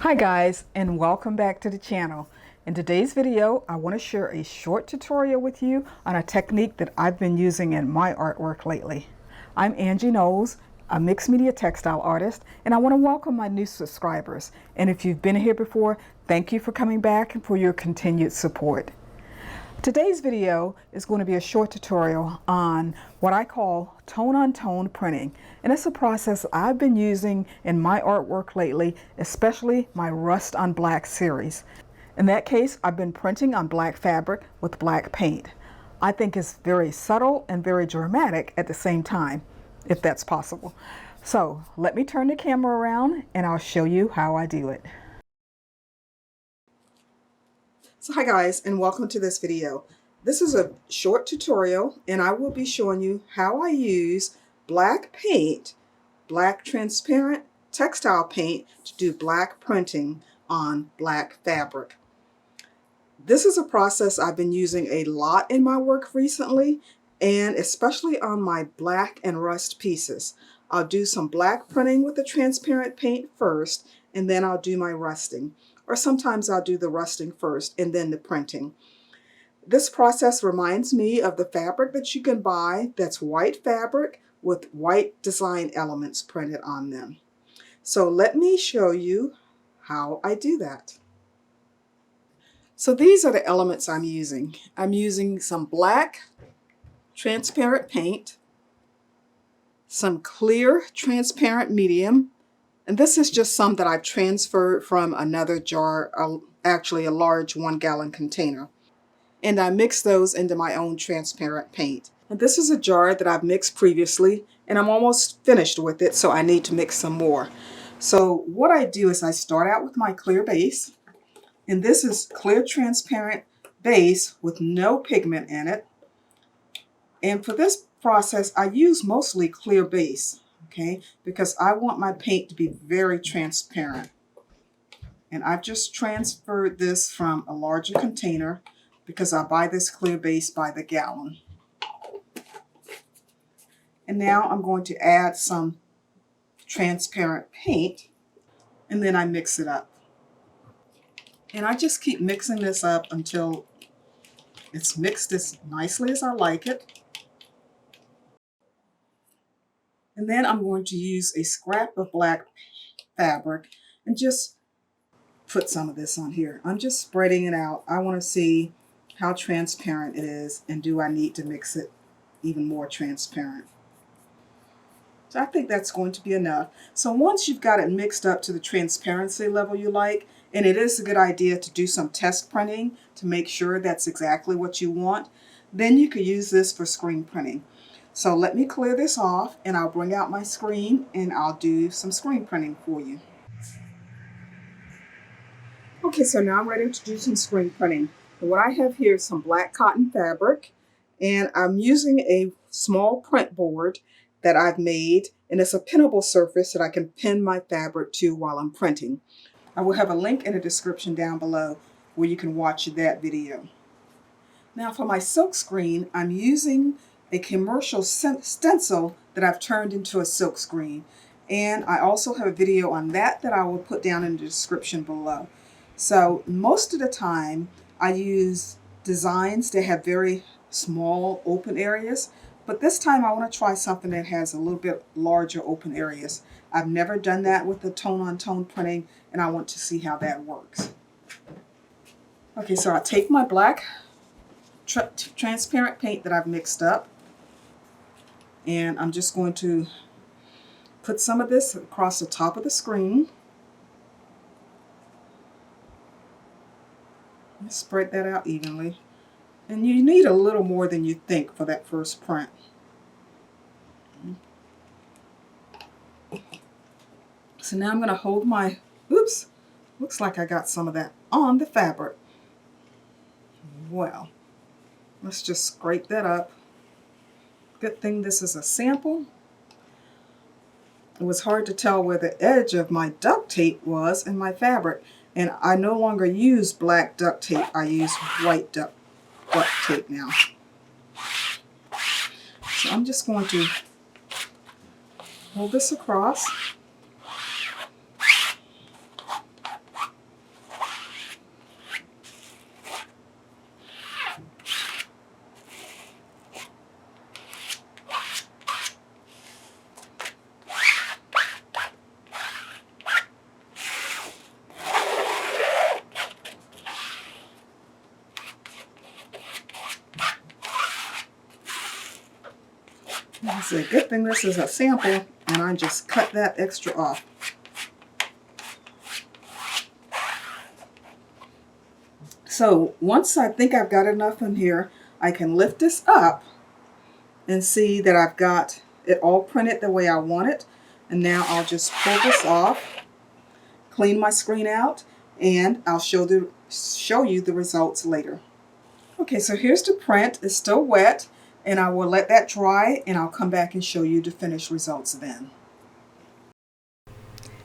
Hi guys, and welcome back to the channel. In today's video, I want to share a short tutorial with you on a technique that I've been using in my artwork lately. I'm Angie Knowles, a mixed media textile artist, and I want to welcome my new subscribers. And if you've been here before, thank you for coming back and for your continued support. Today's video is going to be a short tutorial on what I call tone-on-tone printing, and it's a process I've been using in my artwork lately, especially my Rust on Black series. In that case, I've been printing on black fabric with black paint. I think it's very subtle and very dramatic at the same time, if that's possible. So let me turn the camera around and I'll show you how I do it. So hi guys, and welcome to this video. This is a short tutorial and I will be showing you how I use black paint, black transparent textile paint, to do black printing on black fabric. This is a process I've been using a lot in my work recently, and especially on my black and rust pieces. I'll do some black printing with the transparent paint first, and then I'll do my rusting. Or sometimes I'll do the rusting first and then the printing. This process reminds me of the fabric that you can buy that's white fabric with white design elements printed on them. So let me show you how I do that. So these are the elements I'm using. I'm using some black transparent paint, some clear transparent medium, and this is just some that I've transferred from another jar, actually a large 1-gallon container. And I mix those into my own transparent paint. And this is a jar that I've mixed previously, and I'm almost finished with it, so I need to mix some more. So what I do is I start out with my clear base, and this is clear transparent base with no pigment in it. And for this process, I use mostly clear base. Okay, because I want my paint to be very transparent. And I've just transferred this from a larger container because I buy this clear base by the gallon. And now I'm going to add some transparent paint, and then I mix it up. And I just keep mixing this up until it's mixed as nicely as I like it. And then I'm going to use a scrap of black fabric and just put some of this on here. I'm just spreading it out. I want to see how transparent it is, and do I need to mix it even more transparent. So I think that's going to be enough. So once you've got it mixed up to the transparency level you like, and it is a good idea to do some test printing to make sure that's exactly what you want, then you could use this for screen printing. So let me clear this off, and I'll bring out my screen and I'll do some screen printing for you. Okay, so now I'm ready to do some screen printing. And what I have here is some black cotton fabric, and I'm using a small print board that I've made, and it's a pinnable surface that I can pin my fabric to while I'm printing. I will have a link in the description down below where you can watch that video. Now for my silk screen, I'm using a commercial stencil that I've turned into a silk screen. And I also have a video on that I will put down in the description below. So most of the time I use designs that have very small open areas, but this time I want to try something that has a little bit larger open areas. I've never done that with the tone-on-tone printing, and I want to see how that works. Okay, so I take my black transparent paint that I've mixed up, and I'm just going to put some of this across the top of the screen. Spread that out evenly. And you need a little more than you think for that first print. So now I'm going to hold my, oops, looks like I got some of that on the fabric. Well, let's just scrape that up. Good thing this is a sample. It was hard to tell where the edge of my duct tape was in my fabric, and I no longer use black duct tape. I use white duct tape now. So I'm just going to hold this across. It's a good thing this is a sample, and I just cut that extra off. So once I think I've got enough in here, I can lift this up and see that I've got it all printed the way I want it. And now I'll just pull this off, clean my screen out, and I'll show you the results later. Okay, so here's the print. It's still wet, and I will let that dry, and I'll come back and show you the finished results then.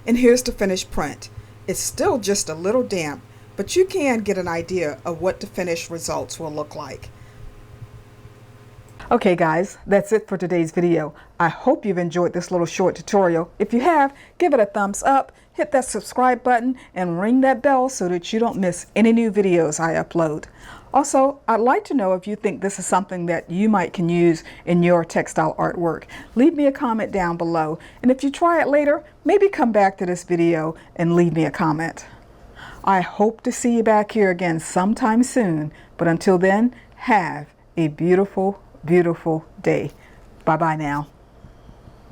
And here's the finished print. It's still just a little damp, but you can get an idea of what the finished results will look like. Okay guys, that's it for today's video. I hope you've enjoyed this little short tutorial. If you have, give it a thumbs up, hit that subscribe button, and ring that bell so that you don't miss any new videos I upload. Also, I'd like to know if you think this is something that you can use in your textile artwork. Leave me a comment down below, and if you try it later, maybe come back to this video and leave me a comment. I hope to see you back here again sometime soon, but until then, have a beautiful, beautiful day. Bye-bye now.